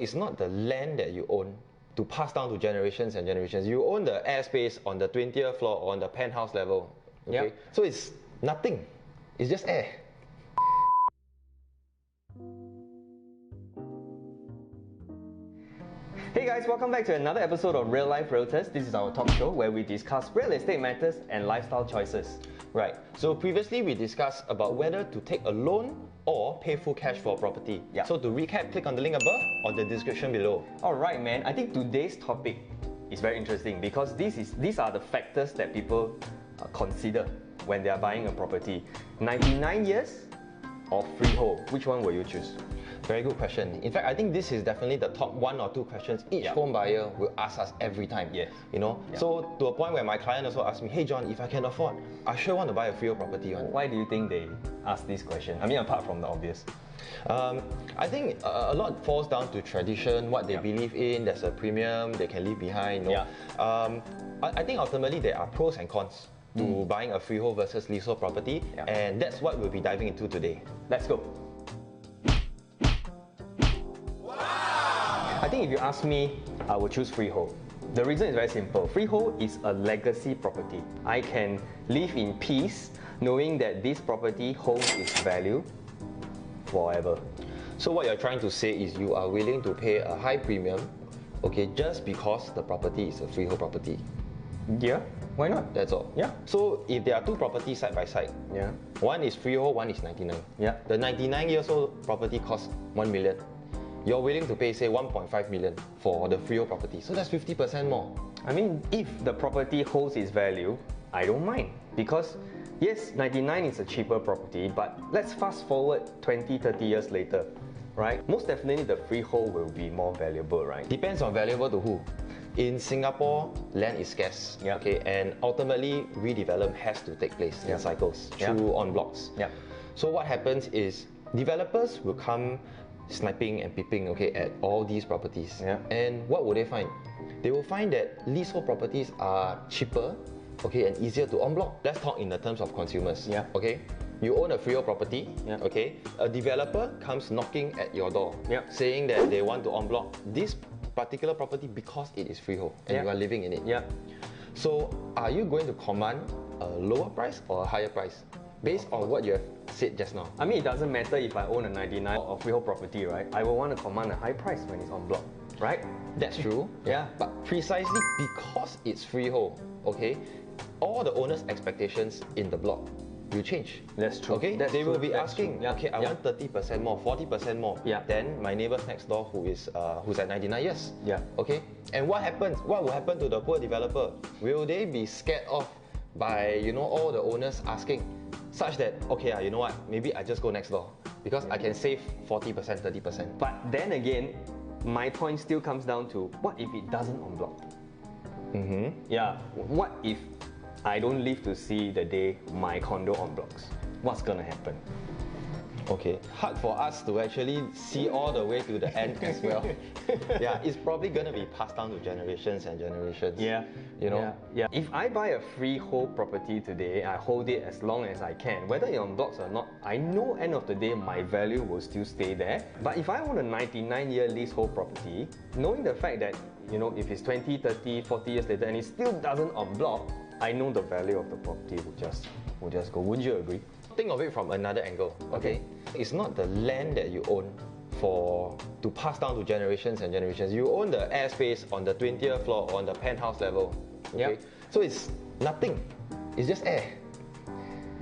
It's not the land that you own to pass down to generations and generations. You own the airspace on the 20th floor or on the penthouse level. Okay? Yep. So it's nothing. It's just air. Hey guys, welcome back to another episode of Real Life Realtors. This is our talk show where we discuss real estate matters and lifestyle choices. Right. So previously we discussed about whether to take a loan or pay full cash for a property. Yeah. So to recap, click on the link above or the description below. Alright man, I think today's topic is very interesting because these are the factors that people consider when they are buying a property. 99 years or freehold, which one will you choose? Very good question. In fact, I think this is definitely the top 1 or 2 questions each home buyer will ask us every time. Yes. You know? Yeah. So to a point where my client also asked me, hey John, if I can afford, I sure want to buy a freehold property. Why do you think they ask this question? I mean, apart from the obvious. I think a lot falls down to tradition, what they believe in, there's a premium they can leave behind. You know? I think ultimately there are pros and cons to buying a freehold versus leasehold property, and that's what we'll be diving into today. Let's go. I think if you ask me, I would choose freehold. The reason is very simple. Freehold is a legacy property. I can live in peace knowing that this property holds its value forever. So what you're trying to say is you are willing to pay a high premium, okay, just because the property is a freehold property. Yeah, why not? That's all. Yeah. So if there are 2 properties side by side, one is freehold, one is 99. Yeah. The 99 years old property costs 1 million. You're willing to pay, say, 1.5 million for the freehold property. So that's 50% more. I mean, if the property holds its value, I don't mind. Because, yes, 99 is a cheaper property, but let's fast forward 20, 30 years later, right? Most definitely the freehold will be more valuable, right? Depends on valuable to who. In Singapore, land is scarce, okay, and ultimately redevelopment has to take place in cycles through on blocks. So what happens is developers will come sniping and peeping, okay, at all these properties. And what will they find? They will find that leasehold properties are cheaper, okay, and easier to unblock. Let's talk in the terms of consumers. Okay, you own a freehold property. Okay, a developer comes knocking at your door, saying that they want to unblock this particular property because it is freehold and you are living in it. So are you going to command a lower price or a higher price based on what you have said just now? I mean, it doesn't matter if I own a 99 or freehold property, right? I will want to command a high price when it's on block, right? That's true. But precisely because it's freehold, okay, all the owner's expectations in the block will change. That's true. Okay, That's they will true. be asking, okay, I want 30% more, 40% more than my neighbors next door who's at 99 years. Okay, and what happens? What will happen to the poor developer? Will they be scared off by all the owners asking, such that okay, you know what? Maybe I just go next door because I can save 40%, 30%. But then again, my point still comes down to what if it doesn't unblock? What if I don't live to see the day my condo unblocks? What's gonna happen? Okay, hard for us to actually see all the way to the end as well. It's probably gonna be passed down to generations and generations. If I buy a freehold property today, I hold it as long as I can. Whether it unblocks or not, I know end of the day my value will still stay there. But if I own a 99-year leasehold property, knowing the fact that if it's 20, 30, 40 years later and it still doesn't unblock, I know the value of the property will just go. Wouldn't you agree? Think of it from another angle, okay? It's not the land that you own to pass down to generations and generations. You own the airspace on the 20th floor or on the penthouse level, okay? So it's nothing. It's just air.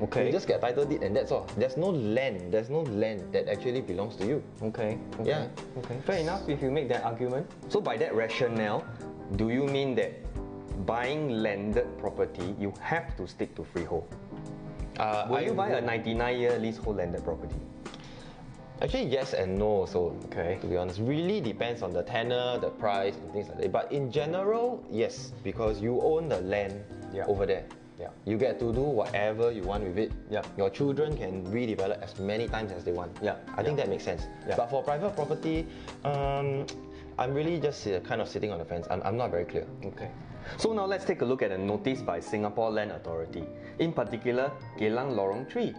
Okay. You just get title deed and that's all. There's no land that actually belongs to you. Okay. Fair enough if you make that argument. So by that rationale, do you mean that buying landed property, you have to stick to freehold? Will you buy a 99-year leasehold landed property? Actually, yes and no also, to be honest. Really depends on the tenure, the price, and things like that. But in general, yes, because you own the land over there. You get to do whatever you want with it. Your children can redevelop as many times as they want. I think that makes sense. But for private property, I'm really just kind of sitting on the fence. I'm not very clear. Okay. So now let's take a look at a notice by Singapore Land Authority. In particular, Geylang Lorong 3.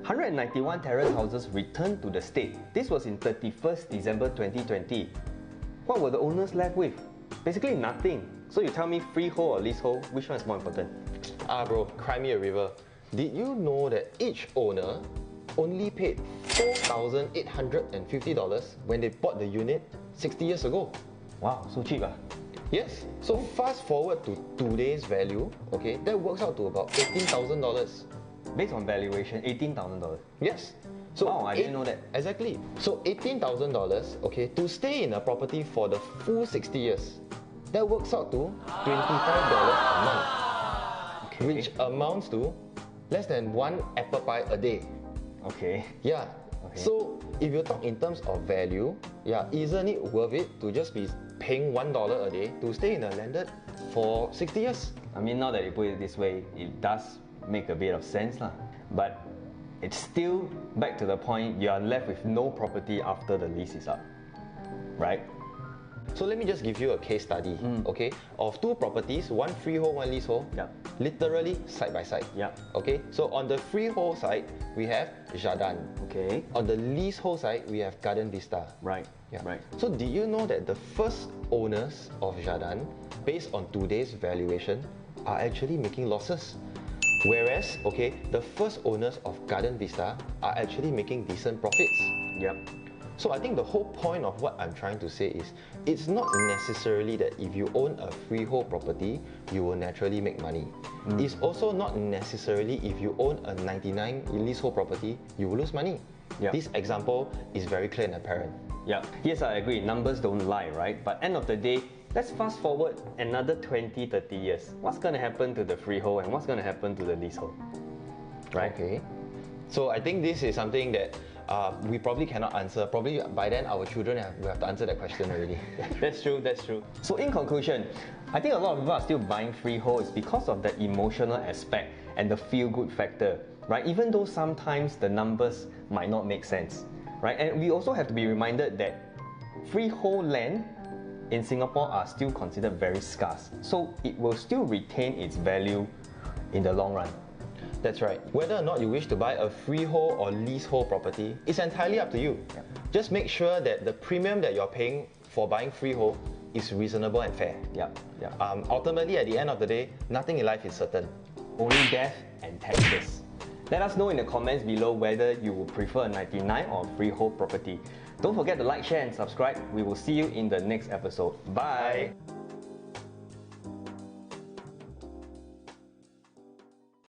191 terrace houses returned to the state. This was in 31st December 2020. what were the owners left with? Basically nothing. So you tell me freehold or leasehold, which one is more important? Bro, cry me a river. Did you know that each owner only paid $4,850 when they bought the unit 60 years ago? Wow, so cheap ah? Yes. So fast forward to today's value, okay, that works out to about $18,000. Based on valuation, $18,000. Yes. So wow, I didn't know that. Exactly. So $18,000, okay, to stay in a property for the full 60 years, that works out to $25 a month, Okay. which amounts to less than one apple pie a day. Okay. Yeah. Okay. So if you talk in terms of value, yeah, isn't it worth it to just be paying $1 a day to stay in a landed for 60 years? I mean, now that you put it this way, it does make a bit of sense lah. But it's still back to the point, you are left with no property after the lease is up, right? So let me just give you a case study, okay, of two properties, one freehold, one leasehold, literally side by side. Okay, so on the freehold side, we have Jardin. Okay. On the leasehold side, we have Garden Vista. Right. Yeah. Right. So did you know that the first owners of Jardin, based on today's valuation, are actually making losses? Whereas, okay, the first owners of Garden Vista are actually making decent profits. Yep. So I think the whole point of what I'm trying to say is, it's not necessarily that if you own a freehold property, you will naturally make money. It's also not necessarily if you own a 99 leasehold property, you will lose money. Yep. This example is very clear and apparent. Yeah. Yes, I agree. Numbers don't lie, right? But end of the day, let's fast forward another 20, 30 years. What's going to happen to the freehold and what's going to happen to the leasehold? Right? Okay. So I think this is something that we probably cannot answer. Probably by then our children will have to answer that question already. That's true, that's true. So in conclusion, I think a lot of people are still buying freehold is because of the emotional aspect and the feel-good factor, right? Even though sometimes the numbers might not make sense, right? And we also have to be reminded that freehold land in Singapore are still considered very scarce. So it will still retain its value in the long run. That's right. Whether or not you wish to buy a freehold or leasehold property, it's entirely up to you. Just make sure that the premium that you're paying for buying freehold is reasonable and fair. Ultimately, at the end of the day, nothing in life is certain. Only death and taxes. Let us know in the comments below whether you would prefer a 99 or a freehold property. Don't forget to like, share and subscribe. We will see you in the next episode. Bye!